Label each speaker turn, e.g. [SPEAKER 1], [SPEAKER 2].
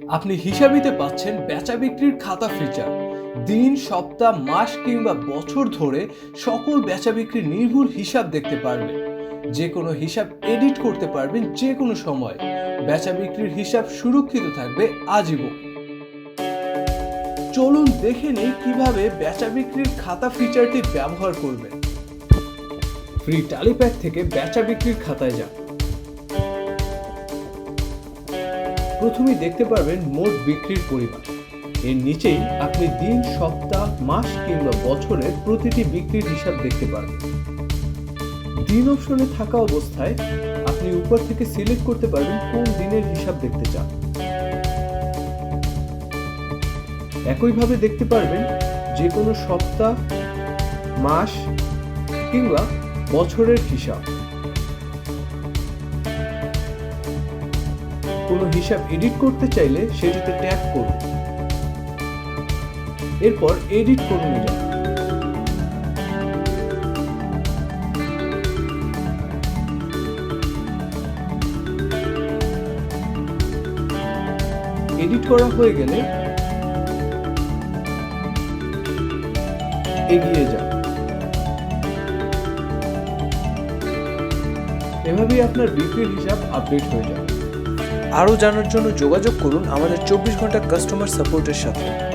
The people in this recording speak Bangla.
[SPEAKER 1] আপনি হিসাবিতে পাচ্ছেন বেচা বিক্রির খাতা ফিচার। দিন, সপ্তাহ, মাস কিংবা বছর ধরে সকল বেচা বিক্রির নির্ভুল হিসাব দেখতে পারবেন। যে কোনো হিসাব এডিট করতে পারবেন যে কোনো সময়। বেচা বিক্রির হিসাব সুরক্ষিত থাকবে আজীবন। চলুন দেখে নিই কিভাবে বেচা বিক্রির খাতা ফিচারটি ব্যবহার করবেন। ফ্রি ট্যালি প্যাক থেকে বেচা বিক্রির খাতায় যান। প্রথমেই দেখতে পারবেন মোট বিক্রির পরিমাণ। এর নিচেই আপনি দিন, সপ্তাহ, মাস কিংবা বছরের প্রতিটি বিক্রির হিসাব দেখতে পারবেন। দিন অপশনে থাকা অবস্থায় আপনি উপর থেকে সিলেক্ট করতে পারবেন কোন দিনের হিসাব দেখতে চান। একইভাবে দেখতে পারবেন যে কোনো সপ্তাহ, মাস কিংবা বছরের হিসাব। কোনো হিসাব এডিট করতে চাইলে সেটিতে ট্যাপ করুন, এরপর এডিট করুন যান। এডিট করা হয়ে গেলে এগিয়ে যান। এভাবেই আপনার বিক্রির হিসাব আপডেট হয়ে যাবে।
[SPEAKER 2] আরও জানার জন্য যোগাযোগ করুন আমাদের 24 ঘন্টা কাস্টমার সাপোর্টের সাথে।